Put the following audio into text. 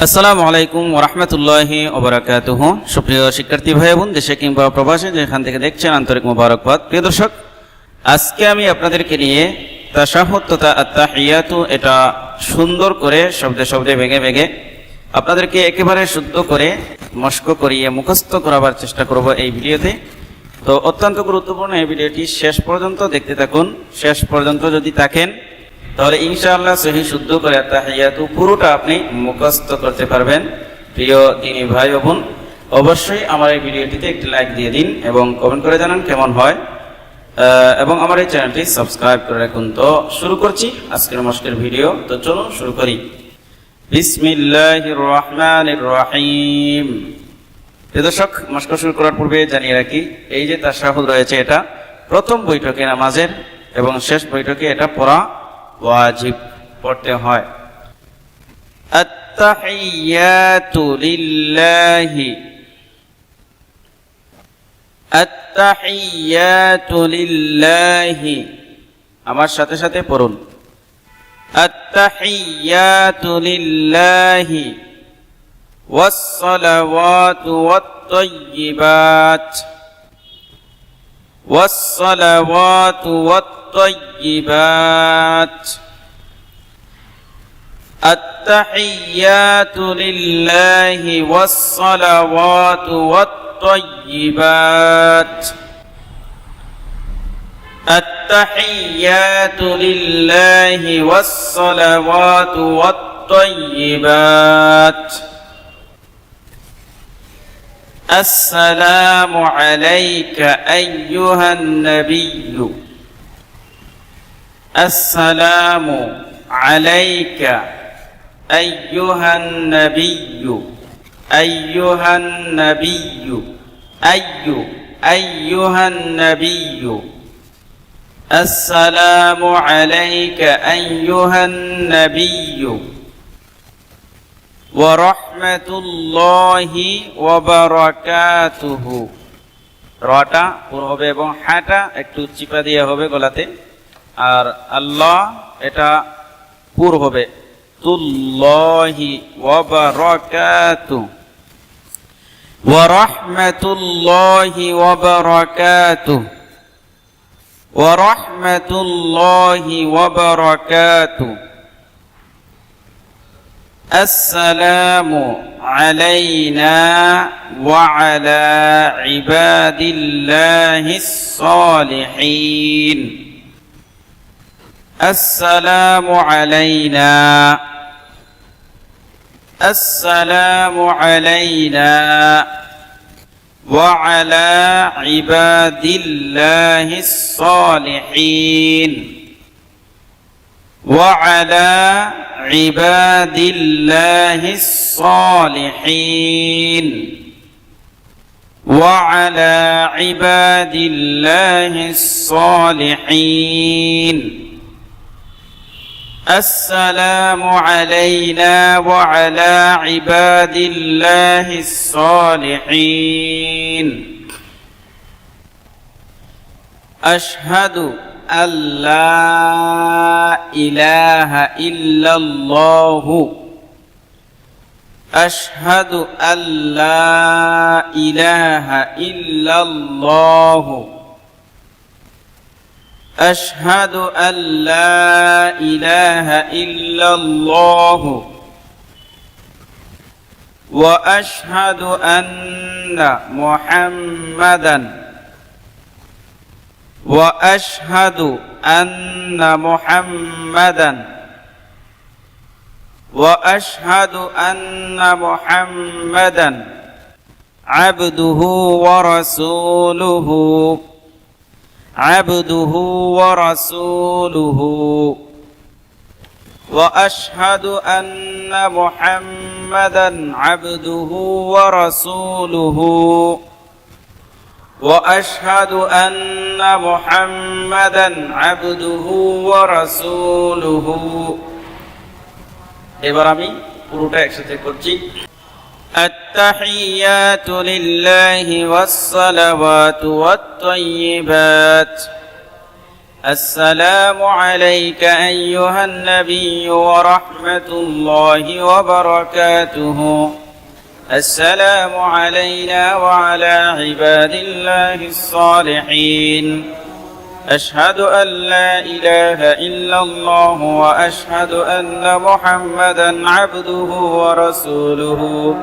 আসসালামু আলাইকুম ওয়া রাহমাতুল্লাহি ওয়া বারাকাতুহু। সুপ্রিয় শিক্ষার্থী ভাই বোন, দেশে কিংবা প্রবাসে যেখান থেকে দেখছেন, আন্তরিক মোবারকবাদ। প্রিয় দর্শক, আজকে আমি আপনাদেরকে নিয়ে তাশাহুদ তথা আত-তাহিয়াতু এটা সুন্দর করে শব্দে শব্দে ভেঙে ভেঙে আপনাদেরকে একেবারে শুদ্ধ করে মস্ক করিয়ে মুখস্থ করাবার চেষ্টা করব এই ভিডিওতে। তো অত্যন্ত গুরুত্বপূর্ণ এই ভিডিওটি শেষ পর্যন্ত দেখতে থাকুন। শেষ পর্যন্ত যদি থাকেন তাহলে ইনশাআল্লাহ সহি শুদ্ধ করে তাহিয়াতু পুরোটা আপনি মুখস্থ করতে পারবেন। প্রিয় দিনী ভাই ও বোন, অবশ্যই আমার এই ভিডিওটিতে একটি লাইক দিয়ে দিন এবং কমেন্ট করে জানান কেমন হয়, এবং আমার এই চ্যানেলটি সাবস্ক্রাইব করে রাখুন। তো শুরু করছি আজকের মস্কের ভিডিও। তো চলুন শুরু করি। বিসমিল্লাহির রহমানির রহিম। প্রিয় দর্শক, মস্ক শুরু করার পূর্বে জানিয়ে রাখি, এই যে তাশাহুদ রয়েছে এটা প্রথম বৈঠকে নামাজের এবং শেষ বৈঠকে এটা পড়া ওয়াজিব, পড়তে হয়। আত-তাহিয়াতু লিল্লাহি, আত-তাহিয়াতু লিল্লাহি। আমার সাথে সাথে পড়ুন, আত-তাহিয়াতু লিল্লাহি ওয়াস-সালাওয়াতু ওয়াত-তাইয়্যিবাত, ওয়াস-সালাওয়াতু ওয়াত-তাইয়্যিবাত। التحيات لله والصلوات والطيبات، التحيات لله والصلوات والطيبات. السلام عليك أيها النبي، السلام عليك أيها النبي، أيها النبي، أيها النبي. السلام عليك أيها النبي ورحمة الله وبركاته. রটা পুরো হবে এবং হাটা একটু চিপা দিয়ে হবে গলাতে, আর আল্লাহ এটা পুর হবে। তুল্লাহি ওয়া বারাকাতুহু ওয়া রাহমাতুল্লাহি ওয়া বারাকাতুহু ওয়া রাহমাতুল্লাহি ওয়া বারাকাতুহু। আসসালামু আলাইনা ওয়া আলা ইবাদিল্লাহিস সালিহিন। السلام علينا، السلام علينا وعلى عباد الله الصالحين، وعلى عباد الله الصالحين، وعلى عباد الله الصالحين. السلام علينا وعلى عباد الله الصالحين. أشهد أن لا إله إلا الله، أشهد أن لا إله إلا الله، أشهد أن لا إله إلا الله وأشهد أن محمدا، وأشهد أن محمدا، وأشهد أن محمدا عبده ورسوله، عبده ورسوله. وأشهد أن محمدا عبده ورسوله، وأشهد أن محمدا عبده ورسوله. এবার আমি পুরোটা একসাথে করছি। التحيات لله والصلوات والطيبات، السلام عليك أيها النبي ورحمة الله وبركاته. السلام علينا وعلى عباد الله الصالحين. أشهد أن لا إله إلا الله وأشهد أن محمدا عبده ورسوله